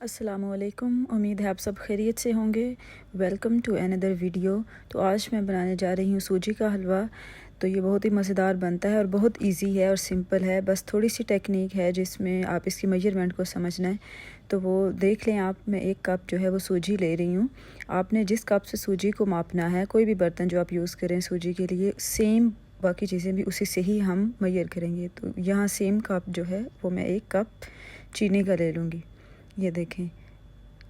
अस्सलामुअलैकुम। उम्मीद है आप सब खैरियत से होंगे। Welcome to another video. तो आज मैं बनाने जा रही हूँ सूजी का हलवा। तो ये बहुत ही मज़ेदार बनता है और बहुत इजी है और सिंपल है। बस थोड़ी सी टेक्निक है जिसमें आप इसकी मेजरमेंट को समझना है। तो वो देख लें आप। मैं 1 कप जो है वो सूजी ले रही हूँ। आपने जिस कप से सूजी को मापना है, कोई भी बर्तन जो आप यूज़ करें सूजी के लिए, सेम बाकी चीज़ें भी उसी से ही हम मेजर करेंगे। तो यहाँ सेम कप जो है वो मैं 1 कप चीनी का ले लूँगी। ये देखें,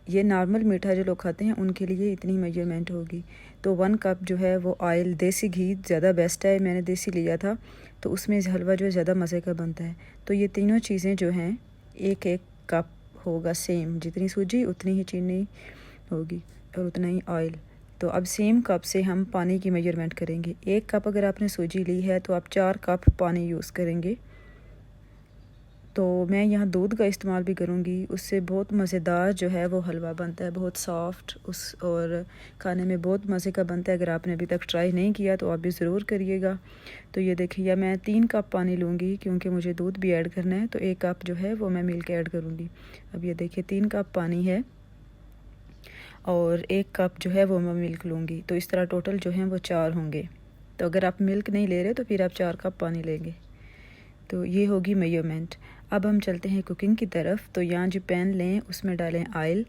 ये नॉर्मल मीठा जो लोग खाते हैं उनके लिए इतनी मेजरमेंट होगी। तो 1 कप जो है वो ऑयल, देसी घी ज़्यादा बेस्ट है। मैंने देसी लिया था तो उसमें हलवा जो है ज़्यादा मज़े का बनता है। तो ये तीनों चीज़ें जो हैं 1-1 कप होगा सेम। जितनी सूजी उतनी ही चीनी होगी और उतना ही ऑयल। तो अब सेम कप से हम पानी की मेजरमेंट करेंगे। 1 कप अगर आपने सूजी ली है तो आप 4 कप पानी यूज़ करेंगे। तो मैं यहाँ दूध का इस्तेमाल भी करूँगी, उससे बहुत मज़ेदार जो है वो हलवा बनता है, बहुत सॉफ्ट और खाने में बहुत मज़े का बनता है। अगर आपने अभी तक ट्राई नहीं किया तो आप भी ज़रूर करिएगा। तो ये देखिए, या मैं 3 कप पानी लूँगी क्योंकि मुझे दूध भी ऐड करना है। तो 1 कप जो है वो मैं मिल्क ऐड करूँगी। अब ये देखिए 3 कप पानी है और 1 कप जो है वो मैं मिल्क लूँगी। तो इस तरह टोटल जो है वो 4 होंगे। तो अगर आप मिल्क नहीं ले रहे तो फिर आप 4 कप पानी लेंगे। तो ये होगी मेजरमेंट। अब हम चलते हैं कुकिंग की तरफ। तो यहाँ जो पैन लें उसमें डालें ऑयल,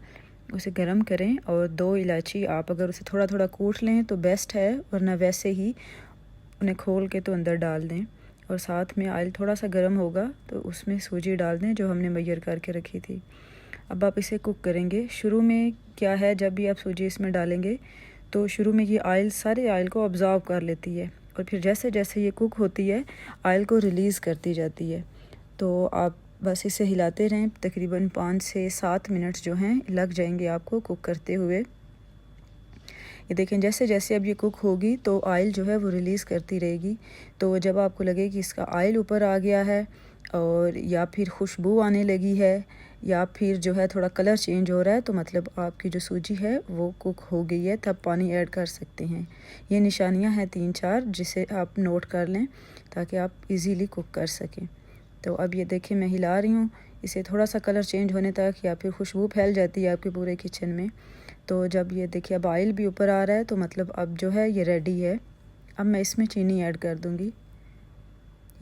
उसे गर्म करें और 2 इलायची आप अगर उसे थोड़ा थोड़ा कूट लें तो बेस्ट है, वरना वैसे ही उन्हें खोल के तो अंदर डाल दें। और साथ में ऑयल थोड़ा सा गर्म होगा तो उसमें सूजी डाल दें जो हमने मेजर करके रखी थी। अब आप इसे कुक करेंगे। शुरू में क्या है, जब भी आप सूजी इसमें डालेंगे तो शुरू में ये ऑयल सारे ऑयल को ऑब्ज़र्व कर लेती है और फिर जैसे जैसे ये कुक होती है ऑयल को रिलीज़ करती जाती है। तो आप बस इसे हिलाते रहें। तकरीबन 5 से 7 मिनट जो हैं लग जाएंगे आपको कुक करते हुए। ये देखें, जैसे जैसे अब ये कुक होगी तो ऑयल जो है वो रिलीज़ करती रहेगी। तो जब आपको लगे कि इसका ऑयल ऊपर आ गया है और या फिर खुशबू आने लगी है या फिर जो है थोड़ा कलर चेंज हो रहा है, तो मतलब आपकी जो सूजी है वो कुक हो गई है, तब पानी ऐड कर सकते हैं। ये निशानियां हैं 3-4 जिसे आप नोट कर लें ताकि आप इजीली कुक कर सकें। तो अब ये देखिए मैं हिला रही हूँ इसे थोड़ा सा कलर चेंज होने तक, या फिर खुशबू फैल जाती है आपके पूरे किचन में। तो जब ये देखिए अब ऑयल भी ऊपर आ रहा है तो मतलब अब जो है ये रेडी है। अब मैं इसमें चीनी ऐड कर दूँगी।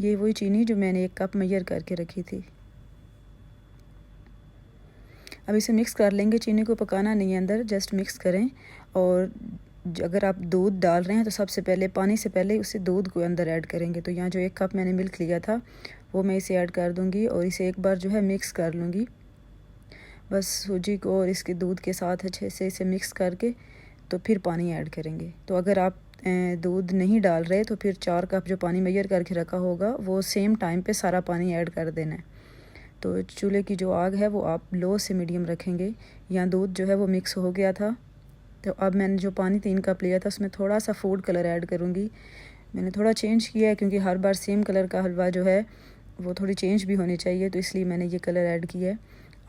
ये वही चीनी जो मैंने 1 कप मेजर करके रखी थी। अब इसे मिक्स कर लेंगे। चीनी को पकाना नहीं है अंदर, जस्ट मिक्स करें। और अगर आप दूध डाल रहे हैं तो सबसे पहले पानी से पहले उसे दूध को अंदर ऐड करेंगे। तो यहाँ जो 1 कप मैंने मिल्क लिया था वो मैं इसे ऐड कर दूँगी और इसे एक बार जो है मिक्स कर लूँगी। बस सूजी को और इसके दूध के साथ अच्छे से इसे मिक्स करके तो फिर पानी ऐड करेंगे। तो अगर आप दूध नहीं डाल रहे तो फिर 4 कप जो पानी मेजर करके रखा होगा वो सेम टाइम पे सारा पानी ऐड कर देना है। तो चूल्हे की जो आग है वो आप लो से मीडियम रखेंगे। यहाँ दूध जो है वो मिक्स हो गया था। तो अब मैंने जो पानी 3 कप लिया था उसमें थोड़ा सा फूड कलर ऐड करूँगी। मैंने थोड़ा चेंज किया है क्योंकि हर बार सेम कलर का हलवा जो है वो थोड़ी चेंज भी होनी चाहिए, तो इसलिए मैंने ये कलर ऐड किया है।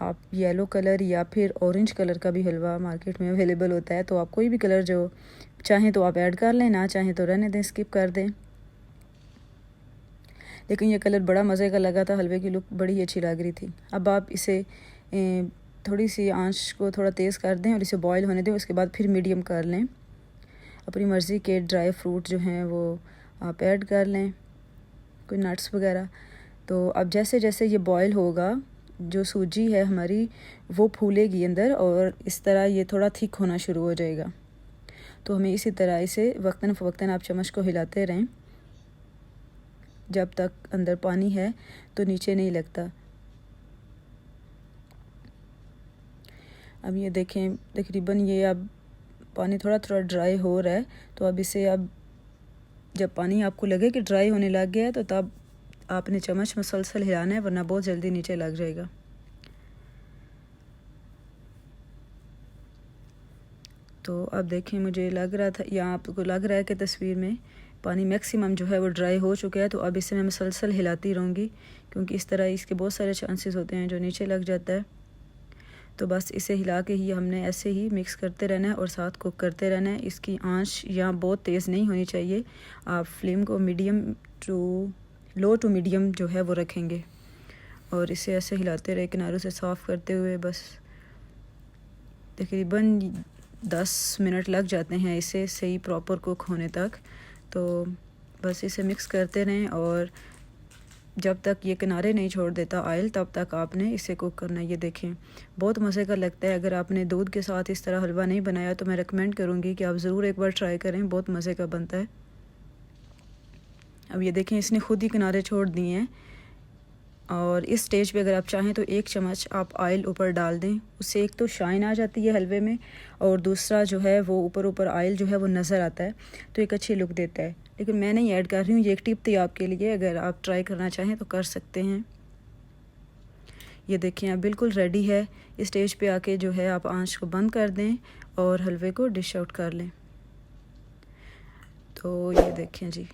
आप येलो कलर या फिर ऑरेंज कलर का भी हलवा मार्केट में अवेलेबल होता है, तो आप कोई भी कलर जो चाहें तो आप ऐड कर लें, ना चाहें तो रहने दें, स्किप कर दें। लेकिन ये कलर बड़ा मज़े का लगा था, हलवे की लुक बड़ी अच्छी लग रही थी। अब आप इसे थोड़ी सी आंच को थोड़ा तेज़ कर दें और इसे बॉईल होने दें। उसके बाद फिर मीडियम कर लें। अपनी मर्ज़ी के ड्राई फ्रूट जो हैं वो आप ऐड कर लें, कोई नट्स वगैरह। तो अब जैसे जैसे ये बॉईल होगा, जो सूजी है हमारी वो फूलेगी अंदर और इस तरह ये थोड़ा थिक होना शुरू हो जाएगा। तो हमें इसी तरह इसे वक्तन फ़वक्तन आप चम्मच को हिलाते रहें जब तक अंदर पानी है तो नीचे नहीं लगता। अब ये देखें तकरीबन ये अब पानी थोड़ा थोड़ा ड्राई हो रहा है। तो अब इसे अब जब पानी आपको लगे कि ड्राई होने लग गया है तो तब आपने चम्मच मुसलसल हिलाना है, वरना बहुत जल्दी नीचे लग जाएगा। तो अब देखें, मुझे लग रहा था या आपको लग रहा है कि तस्वीर में पानी मैक्सिमम जो है वो ड्राई हो चुका है। तो अब इसे मैं मुसलसल हिलाती रहूँगी क्योंकि इस तरह इसके बहुत सारे चांसेस होते हैं जो नीचे लग जाता है। तो बस इसे हिला के ही हमने ऐसे ही मिक्स करते रहना है और साथ कुक करते रहना है। इसकी आंच यहाँ बहुत तेज़ नहीं होनी चाहिए। आप फ्लेम को लो टू मीडियम जो है वो रखेंगे और इसे ऐसे हिलाते रहे किनारों से साफ़ करते हुए। बस तकरीबन 10 मिनट लग जाते हैं इसे सही प्रॉपर कुक होने तक। तो बस इसे मिक्स करते रहें और जब तक ये किनारे नहीं छोड़ देता ऑयल तब तक आपने इसे कुक करना। ये देखें बहुत मज़े का लगता है। अगर आपने दूध के साथ इस तरह हलवा नहीं बनाया तो मैं रिकमेंड करूँगी कि आप ज़रूर एक बार ट्राई करें, बहुत मज़े का बनता है। अब ये देखें इसने खुद ही किनारे छोड़ दिए हैं और इस स्टेज पे अगर आप चाहें तो 1 चम्मच आप ऑयल ऊपर डाल दें, उससे एक तो शाइन आ जाती है हलवे में और दूसरा जो है वो ऊपर ऑयल जो है वो नज़र आता है तो एक अच्छी लुक देता है। लेकिन मैं नहीं ऐड कर रही हूँ, ये एक टिप थी आपके लिए, अगर आप ट्राई करना चाहें तो कर सकते हैं। ये देखें अब बिल्कुल रेडी है। इस स्टेज पे आके जो है आप आंच को बंद कर दें और हलवे को डिश आउट कर लें। तो ये देखें जी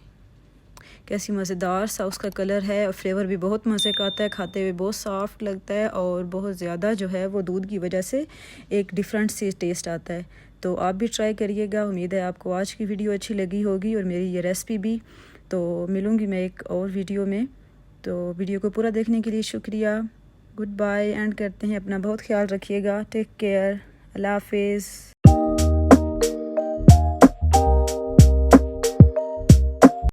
कैसी मज़ेदार सा उसका कलर है और फ्लेवर भी बहुत मज़े का आता है, खाते हुए बहुत सॉफ्ट लगता है और बहुत ज़्यादा जो है वो दूध की वजह से एक डिफरेंट सी टेस्ट आता है। तो आप भी ट्राई करिएगा। उम्मीद है आपको आज की वीडियो अच्छी लगी होगी और मेरी ये रेसिपी भी। तो मिलूँगी मैं एक और वीडियो में। तो वीडियो को पूरा देखने के लिए शुक्रिया। गुड बाय एंड करते हैं। अपना बहुत ख्याल रखिएगा। Take care. अल्लाह हाफिज़।